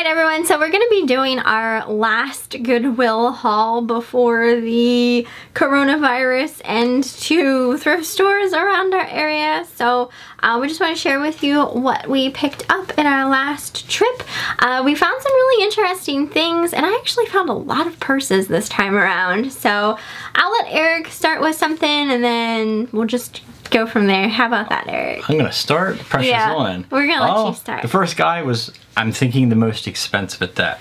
Alright everyone, so we're going to be doing our last Goodwill haul before the coronavirus and to thrift stores around our area. So we just want to share with you what we picked up in our last trip. We found some really interesting things, and I actually found a lot of purses this time around. So I'll let Eric start with something and then we'll just go from there. How about that, Eric? I'm gonna start. Pressure's on. We're gonna let you start. The first guy was, I'm thinking, the most expensive at that.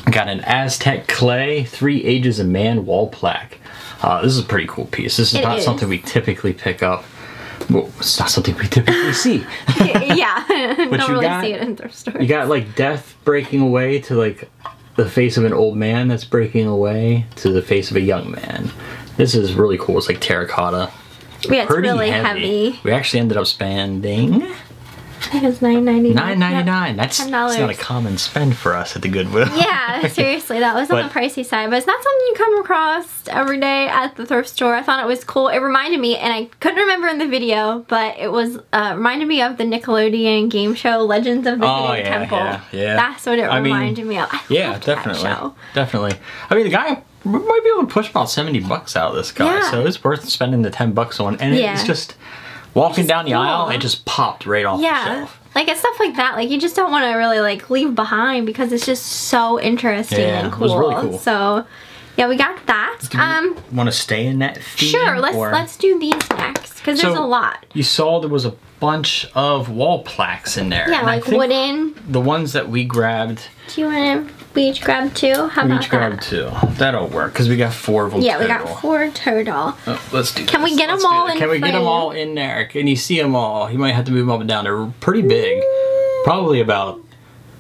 I got an Aztec clay 3 Ages of Man wall plaque. This is a pretty cool piece. This is not something we typically pick up. Well, it's not something we typically see. Yeah, but don't really see it in thrift stores. You got like death breaking away to like the face of an old man that's breaking away to the face of a young man. This is really cool. It's like terracotta. Yeah, it's really heavy. We actually ended up spending, I think it was $9.99. $9.99. That's $10. not a common spend for us at the Goodwill. Yeah, seriously, that was on the pricey side, but it's not something you come across every day at the thrift store. I thought it was cool. It reminded me, and I couldn't remember in the video, but it was reminded me of the Nickelodeon game show Legends of the Hidden Temple. Yeah. That's what it reminded me of. Definitely. I mean, the guy might be able to push about 70 bucks out of this guy, so it's worth spending the 10 bucks on. And it's just walking down the aisle, it just popped right off the shelf. Like, it's stuff like that, like, you just don't want to really, like, leave behind because it's just so interesting and cool. It was really cool. So, yeah, we got that. Do you want to stay in that theme? Sure, let's do these next, because there's a lot. You saw there was a bunch of wall plaques in there. Yeah, like wooden. The ones that we grabbed. Do you want to, we each grab 2? How about that? We each grabbed 2. That'll work, because we got 4 of them total. We got 4 total. Oh, let's do this. Can we get them all in? Can we get them all in there? Can you see them all? You might have to move them up and down. They're pretty big. Probably about,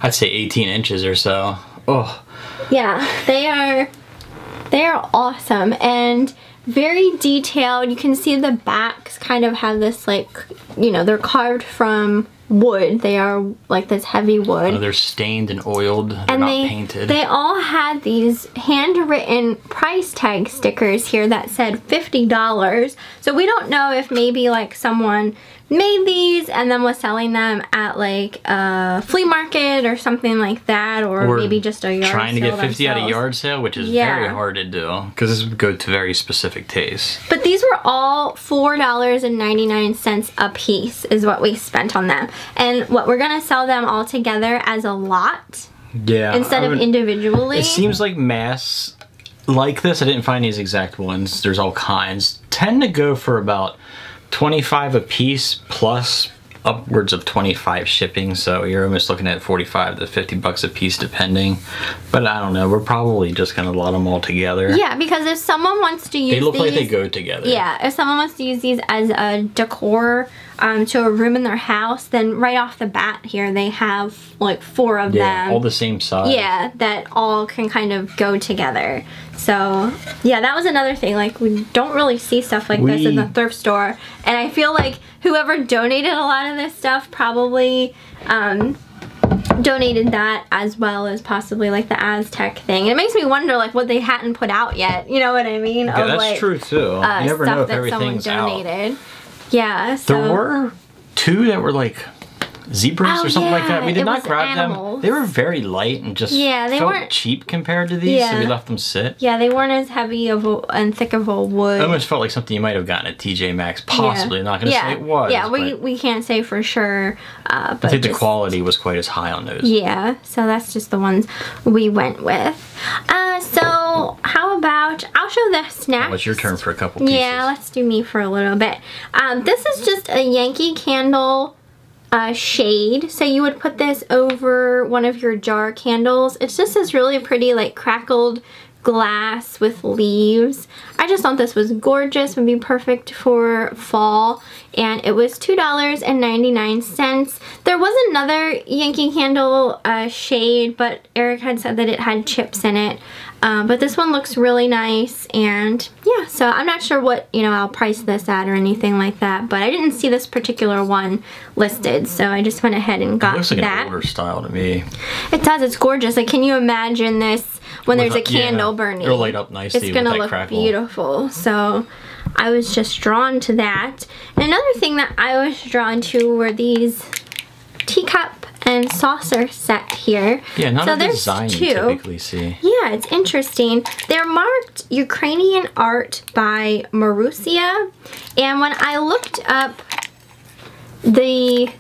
I'd say 18 inches or so. Oh. Yeah, they are awesome and very detailed. You can see the backs kind of have this, like, you know, they're carved from wood. They are like this heavy wood. Oh, they're stained and oiled. They're not painted. They all had these handwritten price tag stickers here that said $50. So we don't know if maybe like someone made these and then was selling them at like a flea market or something like that, or maybe just a yard sale. Trying to get 50 at a yard sale, which is very hard to do because this would go to very specific tastes. But these were all $4.99 a piece is what we spent on them. And what we're gonna sell them all together as a lot. Yeah. Instead of individually. It seems like mass like this. I didn't find these exact ones. There's all kinds. Tend to go for about 25 a piece plus upwards of 25 shipping, so you're almost looking at 45 to 50 bucks a piece depending. But I don't know, we're probably just gonna lot them all together. Yeah, because if someone wants to use these, they look like they go together. Yeah, if someone wants to use these as a decor to a room in their house, then right off the bat here they have like 4 of them. All the same size. Yeah, that all can kind of go together. So yeah, that was another thing, like we don't really see stuff like this in the thrift store, and I feel like whoever donated a lot of this stuff probably donated that as well as possibly like the Aztec thing. And it makes me wonder like what they hadn't put out yet, you know what I mean? Yeah, that's true too. You never know if everything's out. Yeah, so there were 2 that were like zebras or something like that. We did not grab them. They were very light and just felt cheap compared to these, so we left them sit. Yeah, they weren't as heavy and thick of a wood. It almost felt like something you might have gotten at TJ Maxx, possibly. Not going to say it was. Yeah, we can't say for sure. But I think the quality was quite as high on those. Yeah, so that's just the ones we went with. So how about, I'll show the snacks. Well, it's your turn for a couple pieces. Yeah, let's do me for a little bit. This is just a Yankee Candle shade, so you would put this over one of your jar candles. It's just this really pretty like crackled glass with leaves. I just thought this was gorgeous, would be perfect for fall, and it was $2.99. There was another Yankee Candle shade, but Eric had said that it had chips in it. But this one looks really nice, and yeah, so I'm not sure what, you know, I'll price this at or anything like that, but I didn't see this particular one listed, so I just went ahead and got that. It looks like an older style to me. It does, it's gorgeous. Like, can you imagine this when there's a candle burning? It'll light up nicely. It's gonna look beautiful. So I was just drawn to that. And another thing that I was drawn to were these teacup and Saucer set here. Yeah, not so a there's design two. you typically see. Yeah, it's interesting. They're marked Ukrainian art by Marussia. And when I looked up the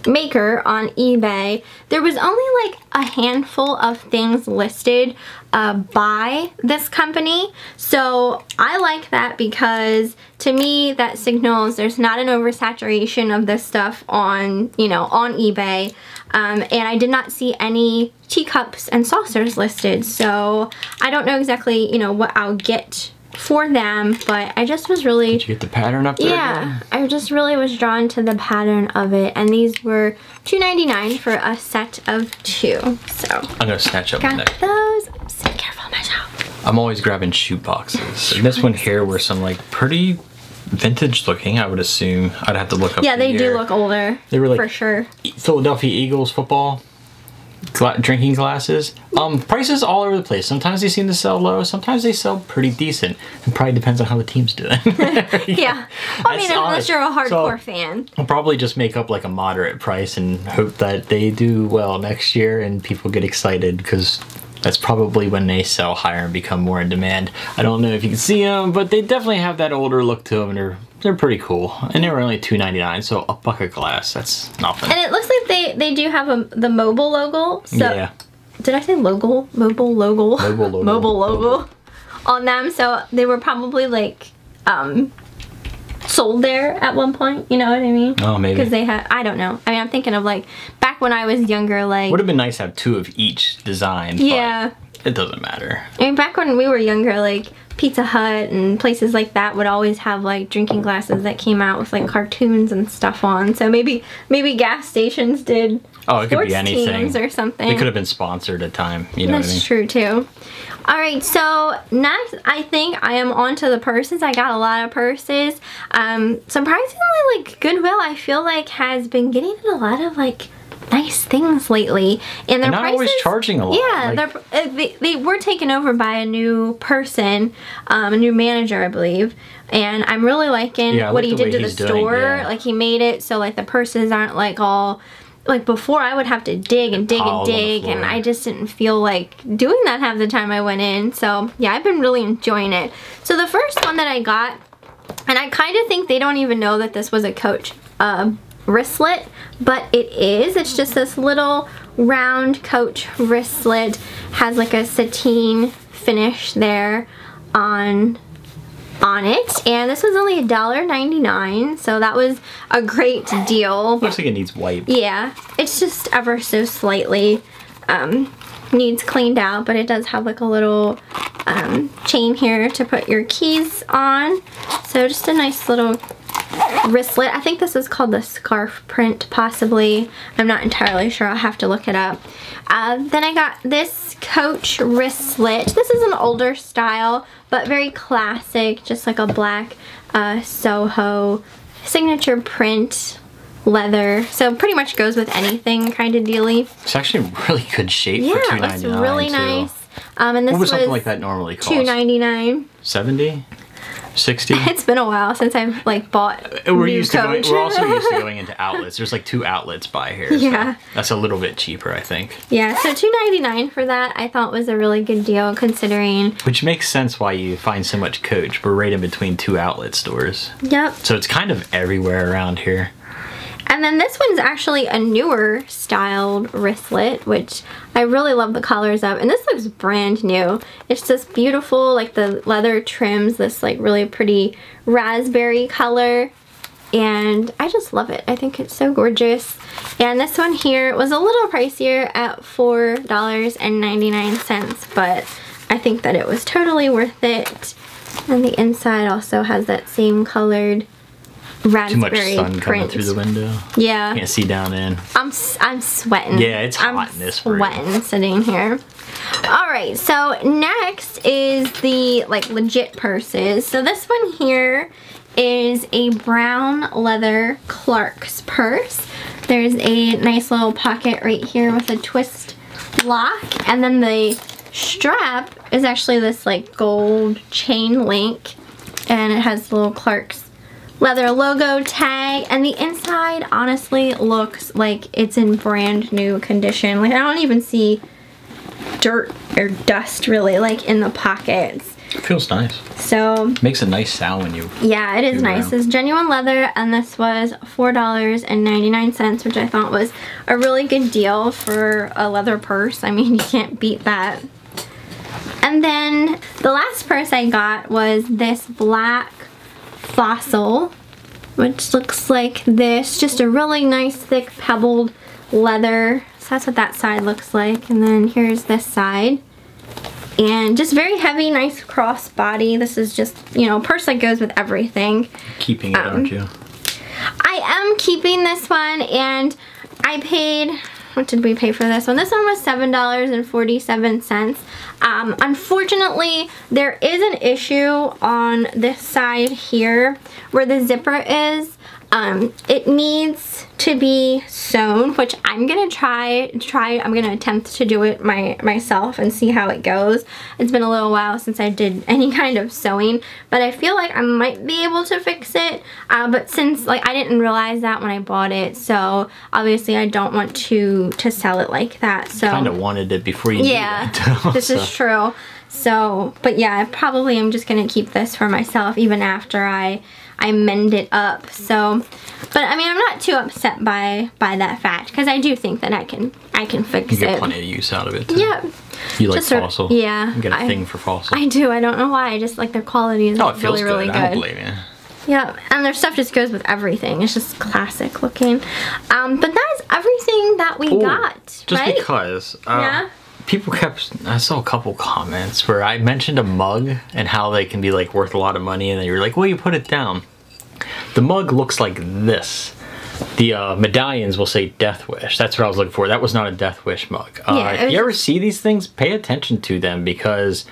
maker on eBay, there was only like a handful of things listed by this company. So I like that because to me that signals there's not an oversaturation of this stuff on, you know, on eBay. And I did not see any teacups and saucers listed, so I don't know exactly, you know, what I'll get for them, but I just was really... Did you get the pattern up there? Yeah, I just really was drawn to the pattern of it, and these were $2.99 for a set of 2. So I'm gonna snatch up got next. those. I'm so careful, myself. I'm always grabbing shoe boxes. And this one here were some like pretty vintage looking, I would assume. I'd have to look up. Yeah, the they do year. look older. They were like for sure. Philadelphia Eagles football drinking glasses. Prices all over the place. Sometimes they seem to sell low. Sometimes they sell pretty decent. It probably depends on how the team's doing. Yeah. I mean, unless you're a hardcore fan. I'll probably just make up like a moderate price and hope that they do well next year and people get excited, because that's probably when they sell higher and become more in demand. I don't know if you can see them, but they definitely have that older look to them, and they're pretty cool. And they were only $2.99, so a buck of glass, that's nothing. And it looks like they do have the mobile logo. So, yeah. Did I say logo? Mobile logo? Mobile logo. Mobile logo on them. So they were probably like sold there at one point, you know what I mean? Oh, maybe. Because they had, I don't know. I mean, I'm thinking of like back when I was younger, like... Would have been nice to have 2 of each design, yeah. but it doesn't matter. I mean, back when we were younger, like Pizza Hut and places like that would always have like drinking glasses that came out with like cartoons and stuff on. So maybe gas stations did Oh, it could be sports anything. teams or something. They could have been sponsored at time, you know what I mean? That's true too. Alright, so next I think I am on to the purses. I got a lot of purses. Surprisingly, like Goodwill, I feel like has been getting a lot of like nice things lately, and their not prices, always charging a lot. Yeah, like, they were taken over by a new person, a new manager, I believe. And I'm really liking what he did to the store. Yeah. Like he made it so like the purses aren't like all. Like before I would have to dig and dig and dig, and I just didn't feel like doing that half the time I went in. So yeah, I've been really enjoying it. So the first one that I got, and I kind of think they don't even know that this was a Coach wristlet, but it is. It's just this little round Coach wristlet, has like a sateen finish there on it, and this was only $1.99, so that was a great deal. Looks like it needs wiped. Yeah, it's just ever so slightly needs cleaned out, but it does have like a little chain here to put your keys on. So just a nice little wristlet. I think this is called the scarf print, possibly. I'm not entirely sure. I'll have to look it up. Then I got this Coach wristlet. This is an older style, but very classic, just like a black Soho signature print leather. So pretty much goes with anything kind of dealy. It's actually in really good shape for $2.99. Yeah, it's really nice. And this what would was something like that normally cost? $2.99. 70? 60? It's been a while since I've like bought We're new Coach. We're also used to going into outlets. There's like 2 outlets by here. Yeah. So that's a little bit cheaper, I think. Yeah, so $2.99 for that I thought was a really good deal, considering. Which makes sense why you find so much Coach. We're right in between 2 outlet stores. Yep. So it's kind of everywhere around here. And then this one's actually a newer styled wristlet, which I really love the colors of. And this looks brand new. It's just beautiful, like the leather trims this like really pretty raspberry color. And I just love it. I think it's so gorgeous. And this one here was a little pricier at $4.99, but I think that it was totally worth it. And the inside also has that same colored raspberry Too much sun print. coming through the window. Yeah. Can't see down in. I'm sweating. Yeah, it's hot in this room. I'm sweating sitting here. Alright, so next is the like legit purses. So this one here is a brown leather Clark's purse. There's a nice little pocket right here with a twist lock, and then the strap is actually this like gold chain link, and it has the little Clark's leather logo tag, and the inside honestly looks like it's in brand new condition. Like I don't even see dirt or dust really like in the pockets. It feels nice. So makes a nice sound when you. Yeah, it is nice. It's genuine leather, and this was $4.99, which I thought was a really good deal for a leather purse. I mean, you can't beat that. And then the last purse I got was this black Fossil, which looks like this. Just a really nice thick pebbled leather. So that's what that side looks like. And then here's this side. And just very heavy, nice crossbody. This is just, you know, a purse that goes with everything. Keeping it, aren't you? I am keeping this one, and I paid, what did we pay for this one? This one was $7.47. Unfortunately, there is an issue on this side here where the zipper is. It needs to be sewn, which I'm gonna try. I'm gonna attempt to do it myself and see how it goes. It's been a little while since I did any kind of sewing, but I feel like I might be able to fix it. But since like I didn't realize that when I bought it, so obviously I don't want to sell it like that. So kind of wanted it before you. Yeah, this is true. So, but yeah, I probably am just gonna keep this for myself even after I mend it up. So, but I mean, I'm not too upset by that fact, because I do think that I can fix it. You get plenty of use out of it too. Yeah. You like Fossil? Yeah. You get a thing for Fossil. I do. I don't know why. I just like their quality is it feels really good. I don't blame you. Yeah, and their stuff just goes with everything. It's just classic looking. But that is everything that we got. Just right? because. Yeah. People I saw a couple comments where I mentioned a mug and how they can be like worth a lot of money, and then you're like, well, you put it down. The mug looks like this. The medallions will say Death Wish. That's what I was looking for. That was not a Death Wish mug. If you ever see these things, pay attention to them, because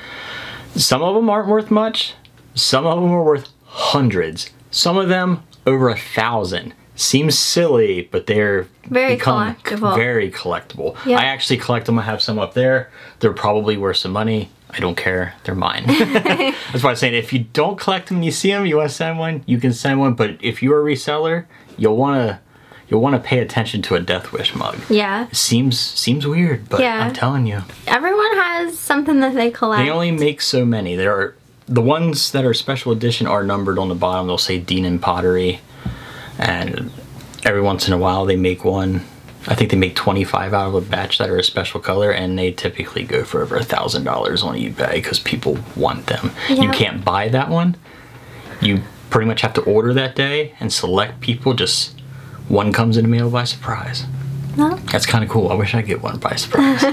some of them aren't worth much. Some of them are worth hundreds. Some of them over 1,000. Seems silly, but they're very collectible. Yep. I actually collect them. I have some up there. They're probably worth some money. I don't care. They're mine. That's why I'm saying, if you don't collect them and you see them, you want to send one, you can send one. But if you're a reseller, you'll want to pay attention to a Death Wish mug. Yeah. It seems weird, but I'm telling you. Everyone has something that they collect. They only make so many. The ones that are special edition are numbered on the bottom. They'll say Dean and Pottery. And every once in a while they make one. I think they make 25 out of a batch that are a special color, and they typically go for over $1,000 on eBay because people want them. Yep. You can't buy that one. You pretty much have to order that day and select people. Just one comes in the mail by surprise. No. That's kind of cool. I wish I get one by surprise.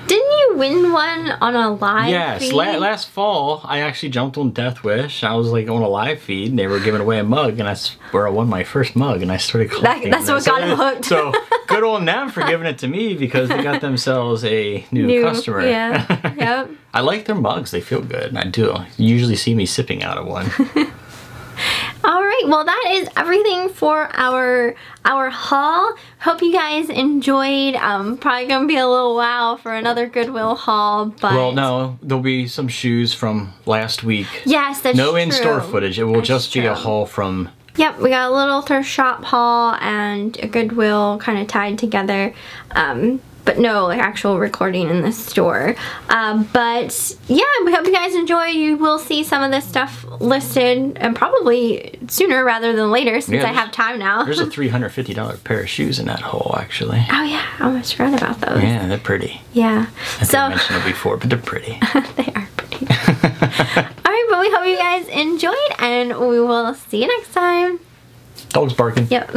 Didn't you win one on a live feed? Yes, last fall I actually jumped on Death Wish. I was like on a live feed, and they were giving away a mug, and that's where I won my first mug, and I started collecting. That's what got him hooked. So good on them for giving it to me, because they got themselves a new customer. Yeah. Yep. I like their mugs. They feel good. I do. You usually see me sipping out of one. All right, well, that is everything for our haul. Hope you guys enjoyed. Probably gonna be a little while for another Goodwill haul, but well, no, there'll be some shoes from last week. Yes, that's true. No in-store footage. It will just be a haul from. Yep, we got a little thrift shop haul and a Goodwill kind of tied together. But no like actual recording in the store. But yeah, we hope you guys enjoy. You will see some of this stuff listed, and probably sooner rather than later, since I have time now. There's a $350 pair of shoes in that haul, actually. Oh yeah, I almost forgot about those. Yeah, they're pretty. Yeah. I think I mentioned it before, but they're pretty. They are pretty. Alright, but we hope you guys enjoyed, and we will see you next time. Dog's barking. Yep.